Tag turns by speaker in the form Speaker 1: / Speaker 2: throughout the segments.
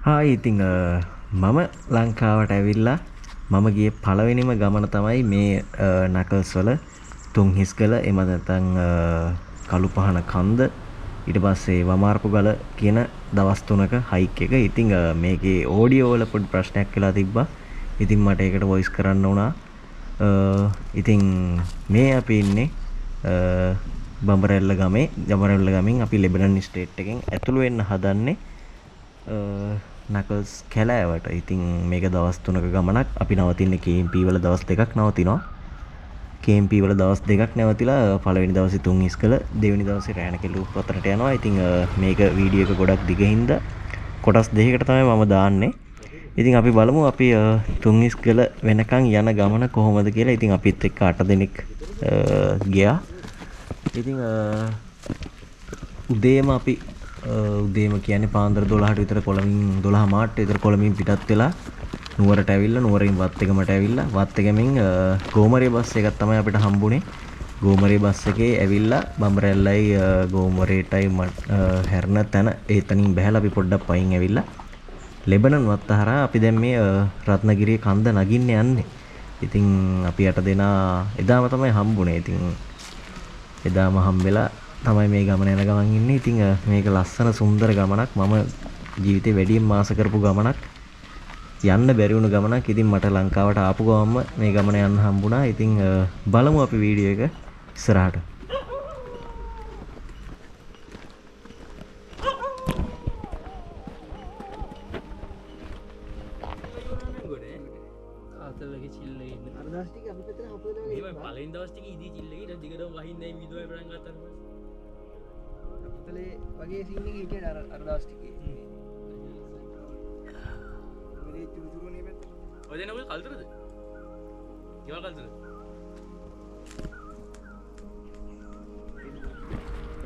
Speaker 1: Hi ඉතින් මම ලංකාවට ඇවිල්ලා මම ගියේ පළවෙනිම ගමන තමයි මේ නකල්ස් වල තුන්හිස්ගල එහෙම නැත්නම් කළුපහන කන්ද ඊට පස්සේ වමාරපුගල කියන දවස් තුනක හයික් එක. ඉතින් මේකේ ඔඩියෝ වල පොඩි ප්‍රශ්නයක් වෙලා තිබ්බා. ඉතින් මට ඒකට වොයිස් කරන්න වුණා. ඉතින් මේ අපි ඉන්නේ බඹරැල්ල ගමෙන් අපි ලෙබනන් ස්ටේට් එකෙන් ඇතුළු වෙන්න හදන්නේ නකල්ස් කැලෑවට. ඉතින් මේක දවස් 3ක ගමනක්. අපි නවතින්නේ KMP වල දවස් 2ක් නවතිනවා. KMP වල දවස් 2ක් නැවතිලා පළවෙනි දවසේ තුන්හිස්කල, දෙවෙනි දවසේ රෑනකෙළු පතරට යනවා. ඉතින් මේක වීඩියෝ එක ගොඩක් දිගින්ද කොටස් දෙකකට තමයි මම දාන්නේ. ඉතින් අපි බලමු අපි තුන්හිස්කල වෙනකන් යන ගමන කොහොමද කියලා. ඉතින් අපිත් එක්ක 8 දෙනෙක් ගියා. ඉතින් උදේම කියන්නේ පාන්දර 12ට විතර කොළඹින් 12 මාට විතර කොළඹින් පිටත් වෙලා නුවරට ඇවිල්ලා නුවරින් වත්තගමට ඇවිල්ලා වත්තගමෙන් ගෝමරේ බස් එකක් තමයි අපිට හම්බුනේ. ගෝමරේ බස් එකේ ඇවිල්ලා බඹරැල්ලයි ගෝමරේටයි හැරෙන තැන එතනින් බහැලා අපි පොඩ්ඩක් පයින් ඇවිල්ලා ලෙබනන් වත්ත හරහා අපි දැන් මේ රත්නගිරිය කන්ද නගින්න යන්නේ. ඉතින් අපි 8 දෙනා එදාම තමයි හම්බුනේ. ඉතින් එදාම හම්බෙලා තමයි මේ ගමන යන ගමන් ඉන්නේ. ඉතින් මේක ලස්සන සුන්දර ගමනක්. මම ජීවිතේ වැඩිම මාස කරපු ගමනක්. යන්න බැරි වුණු ගමනක්. ඉතින් මට ලංකාවට ආපු ගමන්ම මේ ගමන යන්න හම්බුණා. ඉතින් බලමු අපි වීඩියෝ එක ඉස්සරහට.
Speaker 2: වගේ සීන් එක හිටියේ අර දවස් ටිකේ. මේ චුරුචුරු නේ පැත්ත. ඔය දෙන ඔය කල්තරද? කිවල් කල්තරද?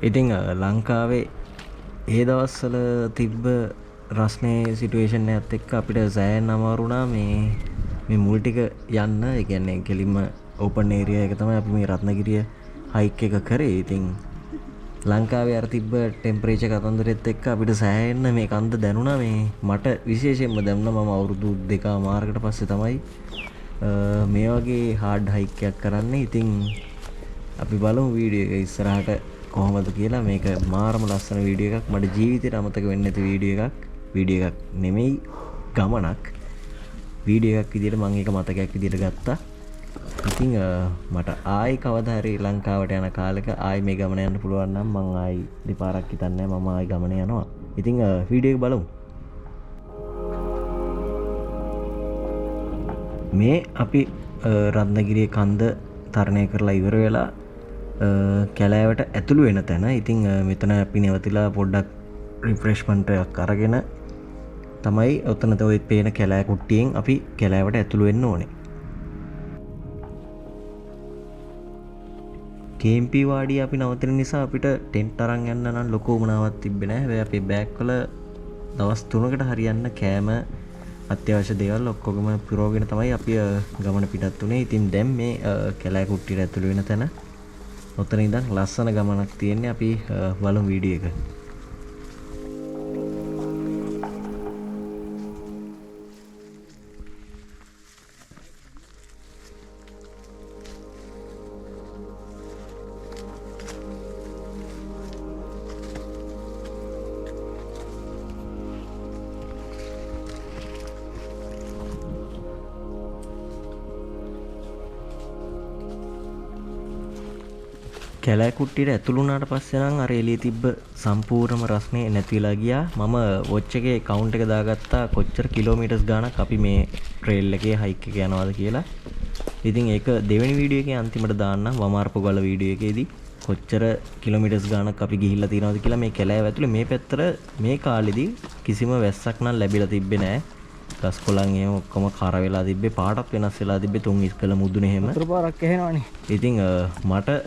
Speaker 1: ඉතින් ලංකාවේ ඒ දවස්වල තිබ්බ රස්නේ සිටුේෂන් එකත් එක්ක අපිට සෑහෙන අමාරු වුණා මේ මුල් ටික යන්න. ඒ කියන්නේ කෙලින්ම ඕපන් ඒරියා එක තමයි අපි මේ රත්නගිරිය හයික් එක කරේ. ඉතින් ලංකාවේ අර තිබ්බ ටෙම්පරේචර් කතන්දරෙත් එක්ක අපිට සෑහෙන්න මේ කන්ද දැනුණා. මේ මට විශේෂයෙන්ම දැනුණා මම අවුරුදු 2මාරකට පස්සේ තමයි මේ වගේ හાર્ඩ් හයික් එකක් කරන්නේ. ඉතින් අපි බලමු වීඩියෝ එක ඉස්සරහට කොහොමද කියලා. මේක මාරම ලස්සන වීඩියෝ එකක්. මට ජීවිතේට අමතක වෙන්නේ නැති වීඩියෝ එකක් නෙමෙයි ගමනක්. වීඩියෝ එකක් විදියට මම ඒක මතකයක් විදියට ගත්තා. ඉතින් මට ආයි කවදා හරි ලංකාවට යන කාලෙක ආයි මේ ගමන යන්න පුළුවන් නම් මං ආයි දෙපාරක් හිතන්නේ මම ආයි ගමන යනවා. ඉතින් වීඩියෝ එක බලමු. මේ අපි රත්නගිරියේ කන්ද තරණය කරලා ඉවර වෙලා කැලෑවට ඇතුළු වෙන තැන. ඉතින් මෙතන අපි නැවතිලා පොඩ්ඩක් රිෆ්‍රෙෂ්මන්ට් එකක් අරගෙන තමයි ඔතන ඔය පේන කැලෑ කුට්ටියෙන් අපි කැලෑවට ඇතුළු වෙන්න ඕනේ. KMP වාඩිය අපි නවතින නිසා අපිට ටෙන්ට් අරන් යන්න නම් ලොකු උමනාවක් තිබ්බේ නැහැ. හැබැයි අපේ බෑග් වල දවස් 3කට හරියන්න කෑම අත්‍යවශ්‍ය දේවල් ඔක්කොගම පුරවගෙන තමයි අපි ගමන පිටත් උනේ. ඉතින් දැන් මේ කැලෑ කුට්ටියට ඇතුළු වෙන තැන ඔතන ඉඳන් ලස්සන ගමනක් තියෙන්නේ. අපි බලමු වීඩියෝ එක. කැලෑ කුට්ටියට ඇතුළු වුණාට පස්සේ නම් අර එළියේ තිබ්බ සම්පූර්ණම රස්නේ නැති වෙලා ගියා. මම වොච් එකේ කවුන්ට් එක දාගත්තා කොච්චර කිලෝමීටර්ස් ගාණක් අපි මේ ට්‍රේල් එකේ හයික් එක යනවාද කියලා. ඉතින් ඒක දෙවෙනි වීඩියෝ එකේ අන්තිමට දාන්නම්. වමාරපොගල වීඩියෝ එකේදී කොච්චර කිලෝමීටර්ස් ගාණක් අපි ගිහිල්ලා තියෙනවද කියලා මේ කැලෑව ඇතුලේ මේ පැත්තට මේ කාලෙදී කිසිම වැස්සක් නම් ලැබිලා තිබ්බේ නැහැ. ගස් කොළන් එහෙම ඔක්කොම කර වෙලා තිබ්බේ. පාටත් වෙනස් වෙලා තිබ්බේ. තුන්හිස්කල මුදුනේ එහෙම.
Speaker 2: වතුර පාරක් ඇහෙනවනේ.
Speaker 1: ඉතින් මට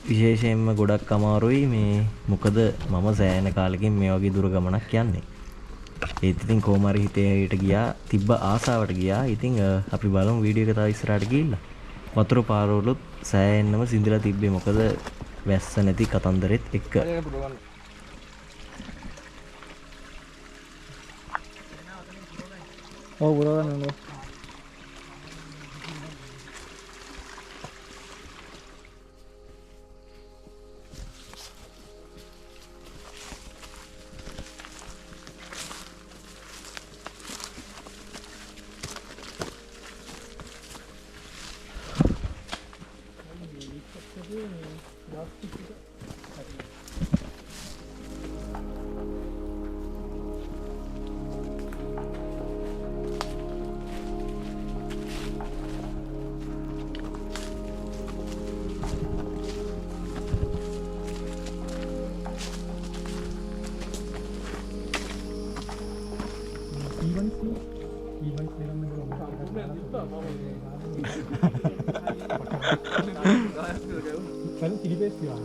Speaker 1: විශේෂයෙන්ම ගොඩක් අමාරුයි මේ මොකද මම සෑහෙන කාලෙකින් මේ වගේ දුර ගමනක් යන්නේ. ඒත් ඉතින් කොහොම හරි හිතේට ගියා තිබ්බ ආසාවට ගියා. ඉතින් අපි බලමු වීඩියෝ එක තව ඉස්සරහට ගිහිල්ලා. වතුර පාරවලුත් සෑහෙන්නම සිඳලා තිබ්බේ මොකද වැස්ස නැති කතන්දරෙත් එක්ක.
Speaker 3: ඔව් පුරව ගන්න ඕනේ. Kalau ciri base ya.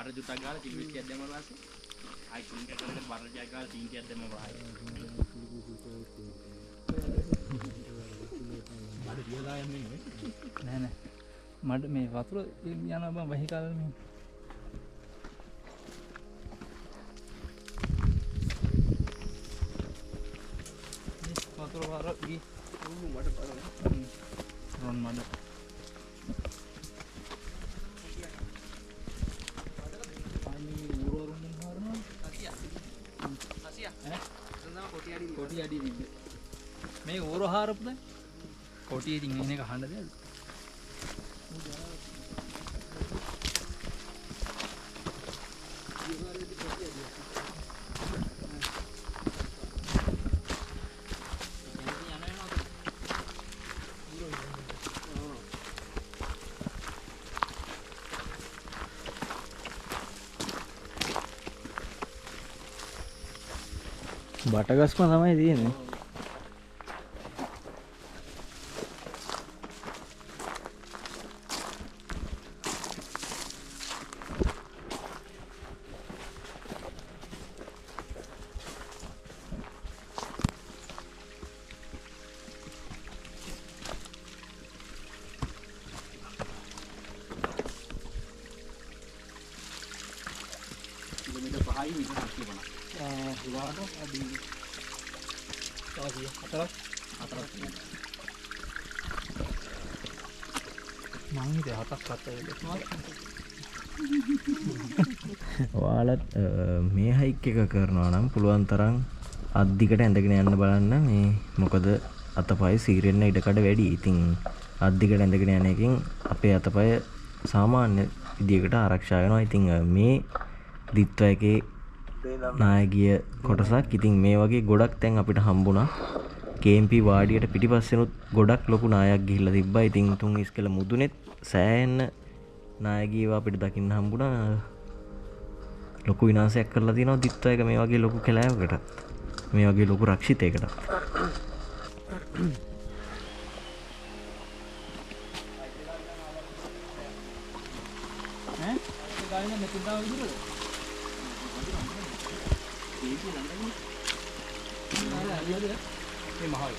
Speaker 2: බර ජුට්ටක් ගාලා කිලි පිටියක් දැම්මම පස්සේ ආයි කිලි කටකට බර ජයක් ගාලා තීන්තියක් දැම්මම ආයි බඩ දියලා යන්නේ
Speaker 3: නෑ නෑ. මඩ මේ වතුර යනවා බං වහි කාලේ මේ. වතුර වර ගි
Speaker 2: මඩ බලන්න
Speaker 3: රොන් මඩ. කොටි අඩි විද්ද මේ ඕර හාරපුද කොටි ඉතින් එන එක අහන්න දෙයක් බටගස්ම තමයි තියෙන්නේ.
Speaker 2: කිලෝමීටර් 5යි විතර තිබුණා.
Speaker 3: විවාහට අඩි හතරක් මං හිතේ හතක්
Speaker 1: ඔයාලත් මේ හයික් එක කරනවා නම් පුළුවන් තරම් අද්දිකට ඇඳගෙන යන්න බලන්න. මේ මොකද අතපය සීරෙන්න ඉඩකඩ වැඩි. ඉතින් අද්දිකට ඇඳගෙන යන එකෙන් අපේ අතපය සාමාන්‍ය විදියකට ආරක්ෂා වෙනවා. ඉතින් මේ දිත්ව එකේ නායකීය කොටසක්. ඉතින් මේ වගේ ගොඩක් දැන් අපිට හම්බුණා. KMP වාඩියට පිටිපස්සෙනුත් ගොඩක් ලොකු නායක් ගිහිල්ලා තිබ්බා. ඉතින් තුන් ඉස්කල මුදුනේත් සෑහෙන නායකීව අපිට දකින්න හම්බුණා. ලොකු විනාශයක් කරලා තියෙනවා දිත්ව එක මේ වගේ ලොකු කැලෑවකට. මේ වගේ ලොකු රක්ෂිතයකට.
Speaker 3: ඈ ගායන මෙතන තාම විදිහට
Speaker 2: මේ මහයි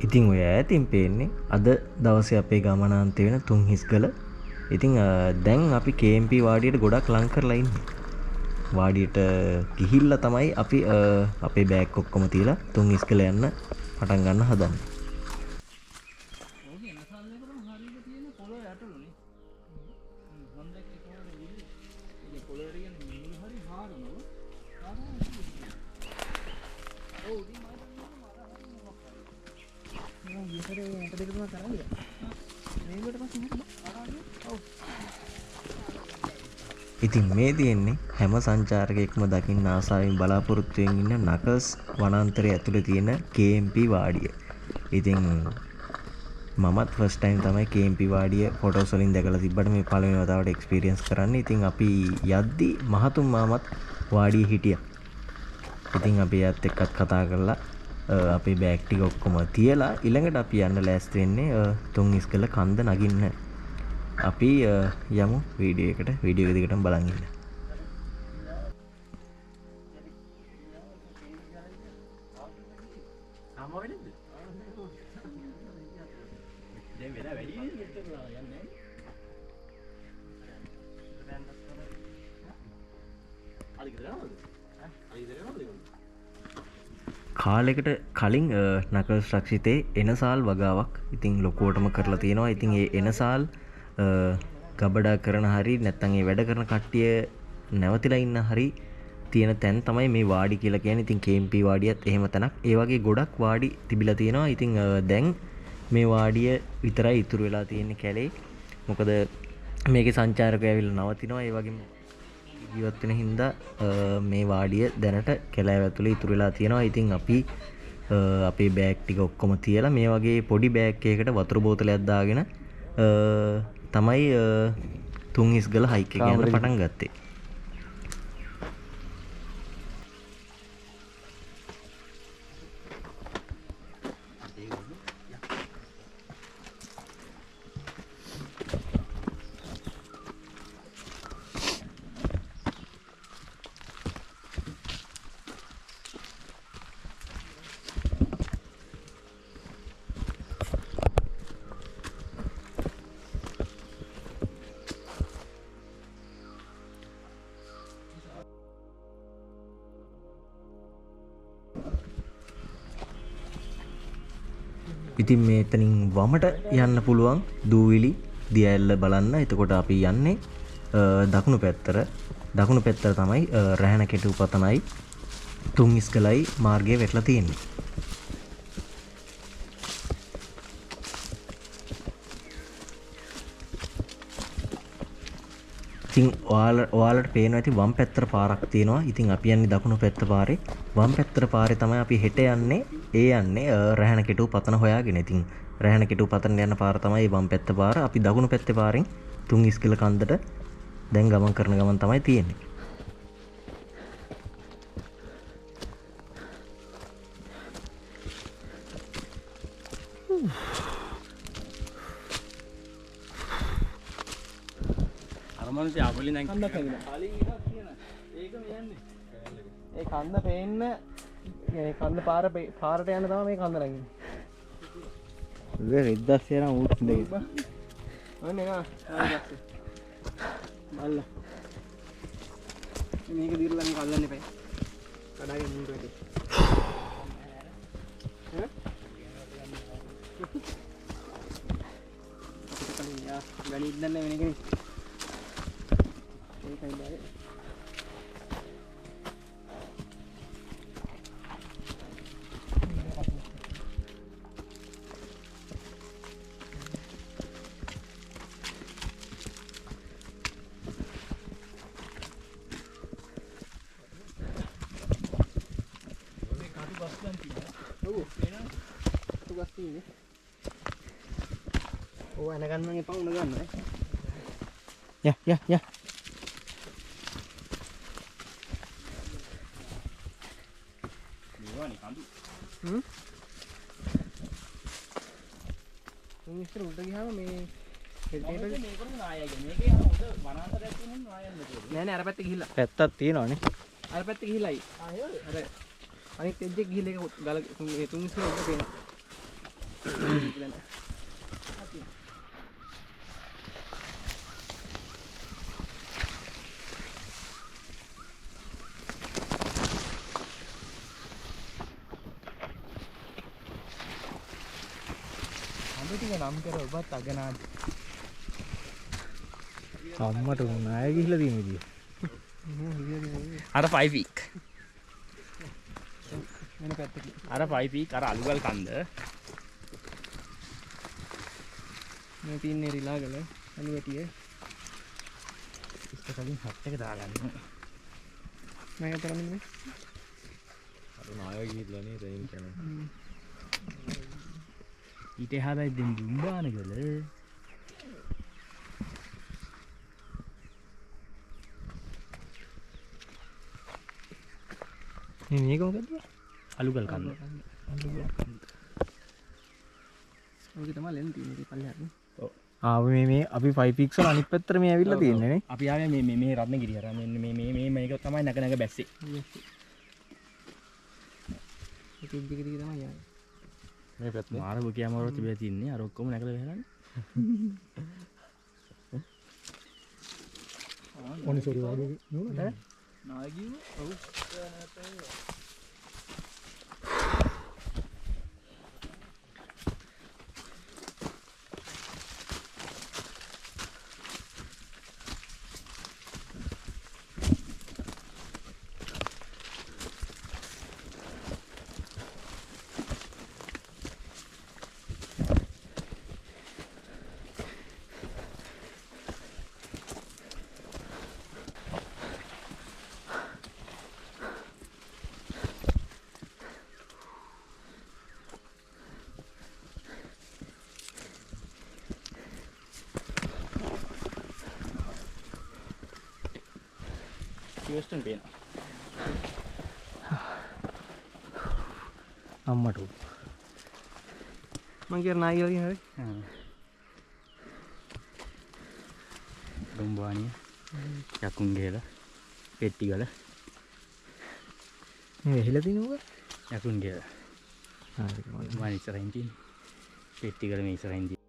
Speaker 1: ඉතින් ඔය ඈතින් පේන්නේ අද දවසේ අපේ ගමනාන්තය වෙන තුන්හිස්ගල ඉතින් දැන් අපි KMP වාඩියට ගොඩක් ලං කරලා ඉන්නේ. වාඩියට ගිහිල්ලා තමයි අපි අපේ බෑග් ඔක්කොම තියලා තුන් ඉස්කල යන්න පටන් ගන්න හදන්නේ. ඉතින් මේ තියෙන්නේ හැම සංචාරකයෙක්ම දකින්න ආසාවෙන් බලාපොරොත්තු වෙමින් ඉන්න නකල්ස් වනාන්තරය ඇතුලේ තියෙන KMP වාඩිය. ඉතින් මමත් ෆස්ට් ටයිම් තමයි KMP වාඩිය ෆොටෝස් වලින් දැකලා තිබ්බට මේ පළවෙනි වතාවට එක්ස්පීරියන්ස් කරන්නේ. ඉතින් අපි යද්දි මහතුන් මාමත් වාඩියේ හිටියා. ඉතින් අපි එයත් එක්කත් කතා කරලා අපේ බෑග් ටික ඔක්කොම තියලා ඊළඟට අපි යන්න ලෑස්ති වෙන්නේ තුන් ඉස්කල කන්ද නගින්න. අපි යමු වීඩියෝ එකට. වීඩියෝ එක දිගටම බලන් ඉන්න. කාලෙකට කලින් නකල්ස් රක්ෂිතේ එනසාල් වගාවක් ඉතින් ලොකුවටම කරලා තියෙනවා. ඉතින් ඒ එනසාල් ගබඩා කරන හරි නැත්නම් ඒ වැඩ කරන කට්ටිය නැවතිලා ඉන්න හරි තියෙන තැන් තමයි මේ වාඩි කියලා කියන්නේ. ඉතින් KMP වාඩියත් එහෙම තැනක්. ඒ වගේ ගොඩක් වාඩි තිබිලා තියෙනවා. ඉතින් දැන් මේ වාඩිය විතරයි ඉතුරු වෙලා තියෙන්නේ කැලේ. මොකද මේකේ සංචාරකයෝ ඇවිල්ලා නවතිනවා. ඒ වගේම ජීවත් වෙන හින්දා මේ වාඩිය දැනට කැලෑව ඇතුලේ ඉතුරු වෙලා තියෙනවා. ඉතින් අපි අපේ බෑග් ටික ඔක්කොම තියලා මේ වගේ පොඩි බෑග් එකකට වතුර බෝතලයක් දාගෙන තමයි තුන් ඉස්ගල හයික් එක යන්න පටන් ගත්තේ. ඉතින් මේතනින් වමට යන්න පුළුවන් දූවිලි දියඇල්ල බලන්න. එතකොට අපි යන්නේ දකුණු පැත්තට. දකුණු පැත්තට තමයි රැහැණ කෙටු පතනයි තුන් ඉස්කලයි මාර්ගය වැටලා තියෙන්නේ. ඉතින් ඔයාලට පේනවා ඇති වම් පැත්තට පාරක් තියෙනවා. ඉතින් අපි යන්නේ දකුණු පැත්ත පාරේ. වම් පැත්තට පාරේ තමයි අපි හෙට යන්නේ. ඒ යන්නේ රැහැණ කෙටු පතන හොයාගෙන. ඉතින් රැහැණ කෙටු පතන යන පාර තමයි වම් පැත්ත පාර. අපි දකුණු පැත්තේ පාරෙන් තුන් ඉස්කල කන්දට දැන් ගමන් කරන ගමන් තමයි තියෙන්නේ.
Speaker 2: අරමන්සේ අපලි නැන් කන්ද කයින. කලින් එකක් කියන. ඒකම යන්නේ. ඒ කන්ද පේන්න ඒ කන්ද පාරට යන්න තමයි මේ කන්ද නැගින්නේ.
Speaker 1: රෙද්දස් යන ඌට් දෙක.
Speaker 2: ඔන්න එක ආයෙත් බල්ලා. මේක දිරලා මේක අල්ලන්න එපා. කඩාගෙන මුන්ට වෙටි. ඈ? අපිට කලින් යා ගණි ඉන්නන්නේ වෙන කෙනෙක්. ඒකයි බෑ. Oh, anak kan ngepang dengan ya. Ini kandu. Ini seru lagi hal me. නෑ අර පැත්තේ ගිහිල්ලා.
Speaker 3: පැත්තක් තියෙනවනේ.
Speaker 2: අර පැත්තේ ගිහිල්ලායි. අර අනිත් එජ්ජේ ගිහිල්ලා ඒක ගල තුන් ඉස්සර උඩ පේනවා. නම් කර ඔබත් අගනාද
Speaker 4: අම්මට ණය ගිහිල්ලා තියෙන විදිය.
Speaker 2: අර 5 week
Speaker 4: වෙන පැත්තකින්.
Speaker 2: අර 5 week අර අලුගල් කන්ද
Speaker 4: මේ තින්නේ රිලාගල අලුවැටියේ.
Speaker 2: ඉස්සකලින් හත් එක දාගන්න
Speaker 4: මම කරන්නේ
Speaker 1: අර ණය ගිහිල්ලා නේද එයින් කියන්නේ.
Speaker 2: ඊට එහා බයි දෙන් දුම්බානගල
Speaker 4: මේක මොකද?
Speaker 2: අලුගල් කන්ද
Speaker 4: ඔක තමයි ලෙන් තියෙන්නේ පල්ලෙහාට.
Speaker 2: ඔව්
Speaker 4: මේ අපි 5 පික්සල් අනිත් පැත්තට මේ ඇවිල්ලා තියෙන්නේ නේ.
Speaker 2: අපි ආවේ මේ රත්නගිරිය අර මෙන්න මේ මේක තමයි නැග බැස්සේ
Speaker 4: ඒක ඉදිරිය තමයි යන්නේ.
Speaker 1: මේ පැත්තේ
Speaker 2: මාර බුකියාම වල තිබිලා තින්නේ අර ඔක්කොම නැගලා වෙහලානේ
Speaker 4: ඕනිසෝරි වගේ නුනද?
Speaker 3: නාගිව ඔව්
Speaker 2: ක්වෙස්චන් පේනවා
Speaker 4: අම්මට මං කියන නායි වගේ හරි.
Speaker 2: දුම්බානිය යකුන්ගේල පෙට්ටිගල
Speaker 4: මේ වෙහිලා තිනුවා.
Speaker 2: යකුන්ගේල
Speaker 4: හරි
Speaker 2: මම ඉස්සරහින් තියෙන පෙට්ටිගල මේ ඉස්සරහින් තියෙන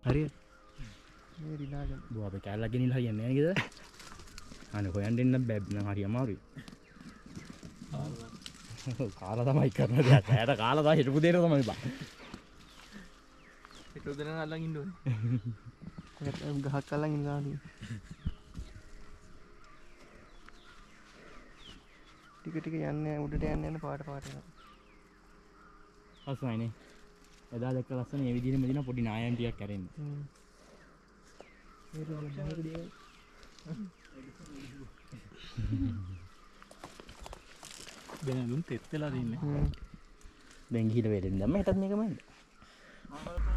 Speaker 4: හරියට. මේ රිලාගල.
Speaker 2: බෝ අපි කැලලා ගෙනිලා හරියන්නේ නැහැ නේද? අනේ හොයන් දෙන්න බෑ නම් හරි අමාරුයි. කාලා තමයි කරන දෙයක්. ඇයට කාලා තමයි හිටපු දෙයට තමයි බා.
Speaker 4: හිටු දෙන අල්ලන් ඉන්න ඕනේ. ගහක් අල්ලන් ඉන්නවා. ටික යන්නේ උඩට යන්න පාට යනවා.
Speaker 2: අසයිනේ. එදා දැක්ක ලස්සන මේ විදිහටම දින පොඩි නායම් ටිකක් කැරෙන්න.
Speaker 3: බෙනදුන් තෙත් වෙලා තින්නේ.
Speaker 2: දැන් ගිහින් වෙලෙන් දැම්ම හෙටත් මේකමයි.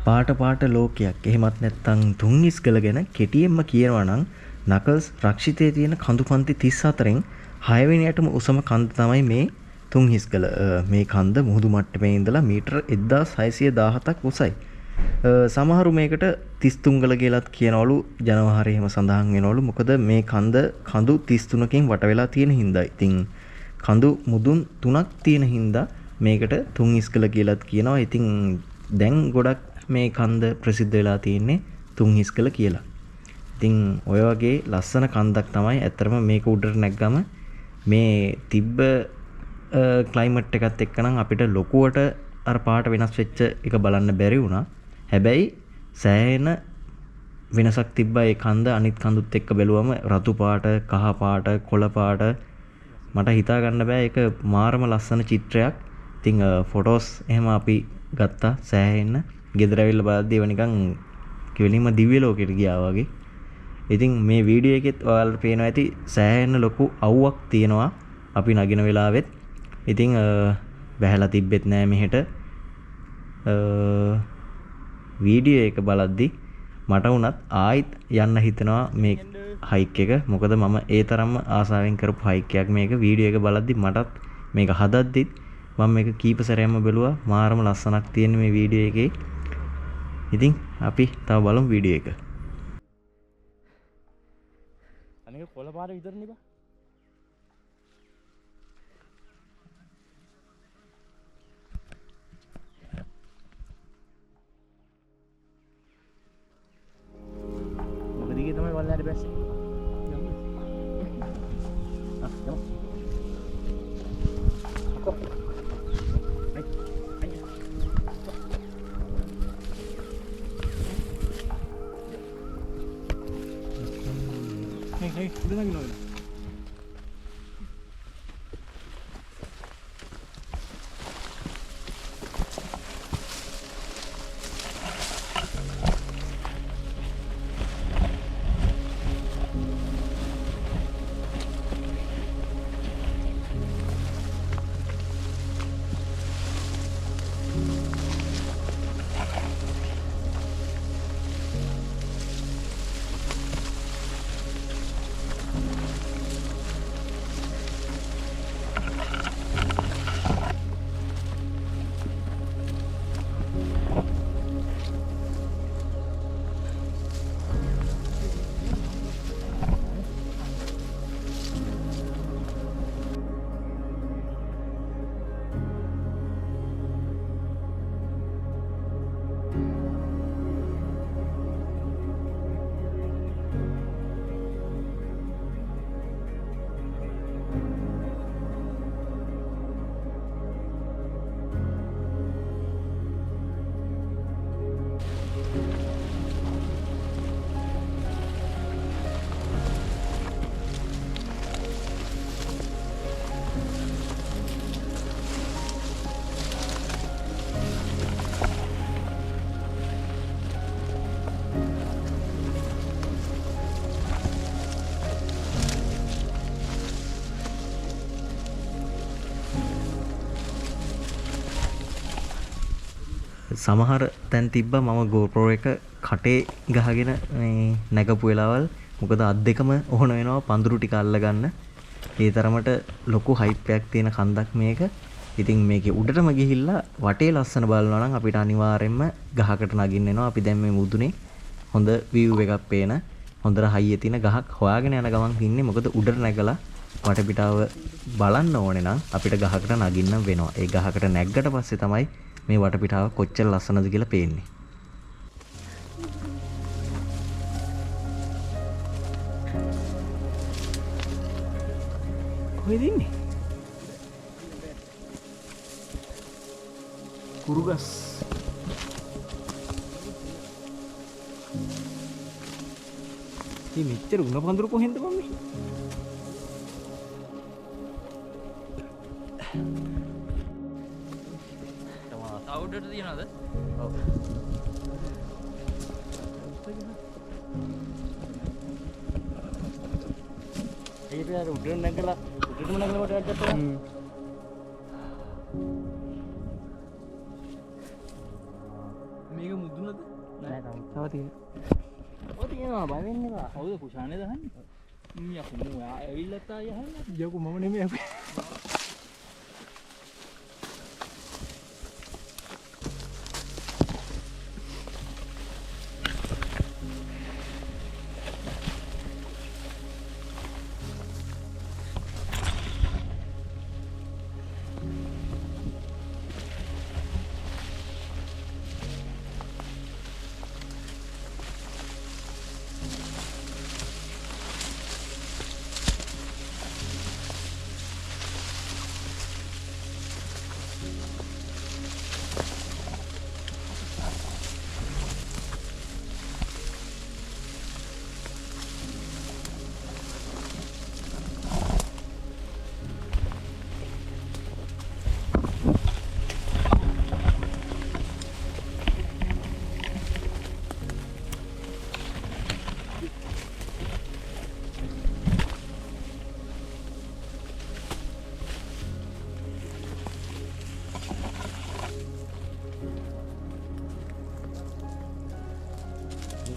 Speaker 1: පාට ලෝකයක්. එහෙමත් නැත්නම් තුන්හිස්ගල ගැන කෙටියෙන්ම කියනවා නම් නකල්ස් රක්ෂිතයේ තියෙන කඳු පන්ති 34න් 6 වෙනියටම උසම කන්ද තමයි මේ තුන්හිස්ගල. මේ කන්ද මුහුදු මට්ටමේ ඉඳලා මීටර 1617ක් උසයි. සමහරු මේකට 33 ගල කියලාත් කියනවලු. ජනවාරි එහෙම සඳහන් වෙනවලු. මොකද මේ කන්ද කඳු 33කින් වට වෙලා තියෙන හින්දා. ඉතින් කඳු මුදුන් 3ක් තියෙන හින්දා මේකට තුන්හිස්ගල කියලාත් කියනවා. ඉතින් දැන් ගොඩක් මේ කන්ද ප්‍රසිද්ධ වෙලා තියෙන්නේ තුන්හිස්ගල කියලා. ඉතින් ඔය වගේ ලස්සන කන්දක් තමයි. ඇත්තටම මේක උඩට නැග්ගම මේ තිබ්බ ක්ලයිමට් එකත් එක්කනම් අපිට ලොකුවට අර පාට වෙනස් වෙච්ච එක බලන්න බැරි වුණා. හැබැයි සෑහෙන වෙනසක් තිබ්බා ඒ කන්ද අනිත් කඳුත් එක්ක බැලුවම. රතු පාට, කහ පාට, කොළ පාට මට හිතා ගන්න බෑ. ඒක මාරම ලස්සන චිත්‍රයක්. ඉතින් ෆොටෝස් එහෙම අපි ගත්තා සෑහෙන්න. ගෙදර ඇවිල්ලා බලද්දී ඒව නිකන් කෙලින්ම දිව්‍ය ලෝකෙට ගියා වගේ. ඉතින් මේ වීඩියෝ එකෙත් ඔයාලට පේනවා ඇති සෑහෙන්න ලොකු අවුවක් තියෙනවා අපි නගින වෙලාවෙත්. ඉතින් බැහැලා තිබ්බෙත් නෑ මෙහෙට. වීඩියෝ එක බලද්දි මට වුණත් ආයිත් යන්න හිතෙනවා මේ හයික් එක. මොකද මම ඒ තරම්ම ආසාවෙන් කරපු හයික් එකක් මේක. වීඩියෝ එක බලද්දි මටත් මේක හදද්දිත් මම මේක කීප සැරයක්ම බැලුවා. මාරම ලස්සනක් තියෙන මේ වීඩියෝ එකේ. ඉතින් අපි තව බලමු වීඩියෝ එක.
Speaker 2: අනික කොළ පාට විතරනේ බා. මොකද ඊගේ තමයි වල්ලාට බැස්සේ. Hey, udah lagi nol.
Speaker 1: සමහර තැන් තිබ්බ මම GoPro එක කටේ ගහගෙන මේ නැගපු වෙලාවල් මොකද අත් දෙකම ඕන වෙනවා පඳුරු ටික අල්ලගන්න. ඒ තරමට ලොකු හයිප් එකක් තියෙන කන්දක් මේක. ඉතින් මේකේ උඩටම ගිහිල්ලා වටේ ලස්සන බලනවා නම් අපිට අනිවාර්යෙන්ම ගහකට නගින්න වෙනවා. අපි දැන් මේ මුදුනේ හොඳ view එකක් පේන හොඳට හයියේ තියෙන ගහක් හොයාගෙන යන ගමන් ඉන්නේ. මොකද උඩට නැගලා වටපිටාව බලන්න ඕනේ නම් අපිට ගහකට නගින්න වෙනවා. ඒ ගහකට නැග්ගට පස්සේ තමයි මේ වටපිටාව කොච්චර ලස්සනද කියලා පේන්නේ.
Speaker 2: කොහෙද ඉන්නේ? කුරුගස්. මේ මෙච්චර උණ පඳුරු කොහෙන්ද මම්මි?
Speaker 3: අවුඩට තියනවද?
Speaker 2: ඔව්. ඒක යාර උඩට නැගලා උඩටම නැගලා කොට වැටගත්තා.
Speaker 3: මේක මුදුනද?
Speaker 2: නෑ තව තියෙනවා. ඔය තියෙනවා බය වෙන්න එපා.
Speaker 3: හවුද කුෂානේ දහන්නේ? යකෝ මම ඇවිල්ලා තා යහන්න.
Speaker 2: යකෝ මම නෙමෙයි අපි.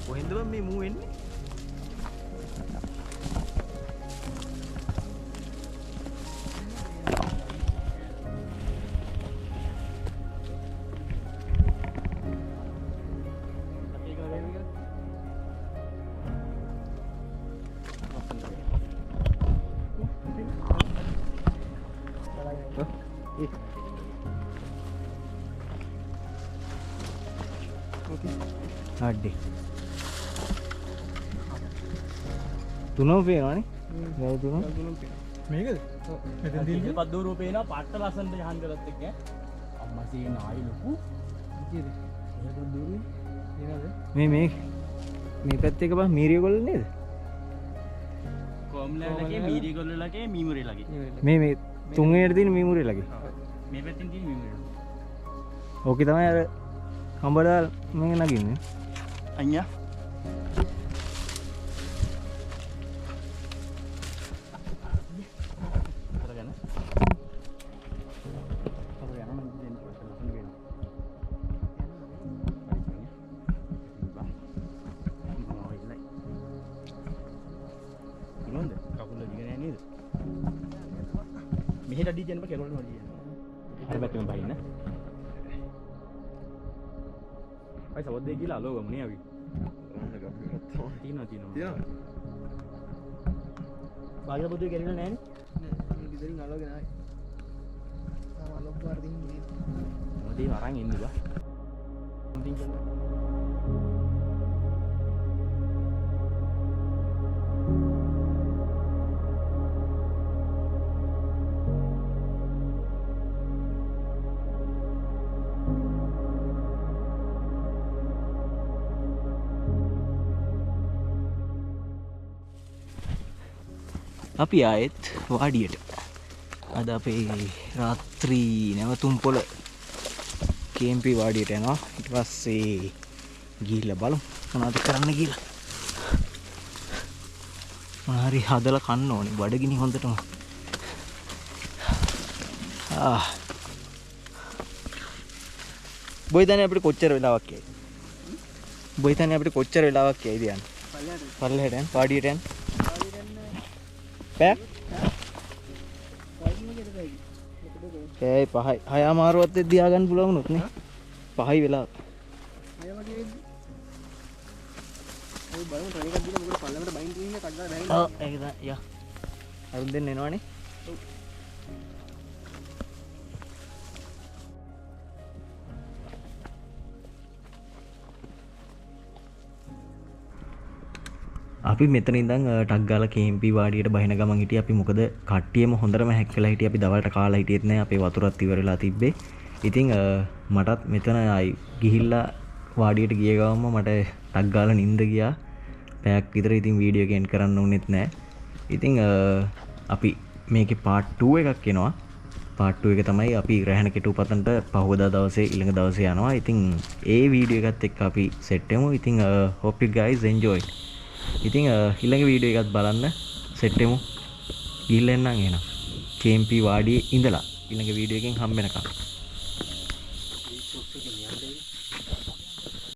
Speaker 1: කොහෙන්ද මේ මූ වෙන්නේ?
Speaker 2: අඩ්ඩි තුනෝ පේනවානේ ගව තුනෝ
Speaker 3: මේකද
Speaker 2: පද්දූරුව පේනවා පට්ට ලස්සනට යහන් කරත් එක්ක අම්මා සීන ආයි ලොකු මේ පැත්තේ එක බා මීරිය කොල්ල නේද කොම්ලගේ මීරිය කොල්ලගේ මීමුරේ ලගේ මේ තුන්වෙනියට තියෙන මීමුරේ ලගේ මේ පැත්තෙන් තියෙන මීමුරේ ඕකේ තමයි අර කඹදාල් මේක නගින්නේ අයියා මෙහෙට ඩීජන් එක කෙරවල වලිය. අර පැත්තෙන් බහින්න. අය සවද්දේ කියලා අලෝගම නේ අපි. තියෙනවා. බාගල පොදුවේ කෙරෙන්නේ නැහැ නේ. නෑ. ඉතින් අලෝගේ නැහැ. අලෝග වර්ධින් නේ. මොදේ වරන් එන්නේ බා. අපි ආයෙත් වාඩියට අද අපේ රාත්‍රී නැවතුම් පොළ කේම්පි වාඩියට යනවා ඊට පස්සේ ගිහිල්ලා බලමු මොනවද කරන්න කියලා මොනාරි හදලා කන්න ඕනේ බඩගිනි හොඳටම බොයිතනේ අපිට කොච්චර වෙලාවක් යයිද බොයිතනේ අපිට කොච්චර වෙලාවක් යයිද යන්නේ පල්ලෙහාට යන්න වාඩියට යන්න පැය පැය 5යි 6 අමාරුවත් තියා ගන්න පුළුවන් වුණොත් නේ 5යි වෙලාව 6 වගේ වෙද්දි අපි බලමු ට්‍රයි එකක් දීලා මොකද පල්ලමට බයින් තියෙන්නේ කඩලා බැහැ ඔව් ඒක තමයි යා අරුන් දෙන්න එනවනේ ඔව් අපි මෙතන ඉඳන් ටක් ගාලා කේම්පි වාඩියට බහින ගමන් හිටියේ අපි මොකද කට්ටියම හොඳටම හැක්කලා හිටියේ අපි දවල්ට කාලා හිටියෙත් නෑ අපේ වතුරත් ඉවරලා තිබ්බේ. ඉතින් මටත් මෙතන ආයි ගිහිල්ලා වාඩියට ගිය ගමන්ම මට ටක් ගාලා නිින්ද ගියා. පැයක් විතර ඉතින් වීඩියෝ එක එන්ඩ් කරන්න උනේත් නෑ. ඉතින් අපි මේකේ part 2 එකක් එනවා. part 2 එක තමයි අපි රැහන කෙටුපතන්ට පහවදා දවසේ ඊළඟ දවසේ යනවා. ඉතින් ඒ වීඩියෝ එකත් එක්ක අපි සෙට් වෙමු. ඉතින් hope you guys enjoy. ඉතින් ඊළඟ වීඩියෝ එකත් බලන්න සෙට් වෙමු. ගිහින් එන්නම් එහෙනම්. KMP වාඩියේ ඉඳලා ඊළඟ වීඩියෝ එකෙන් හම්බ වෙනකම්.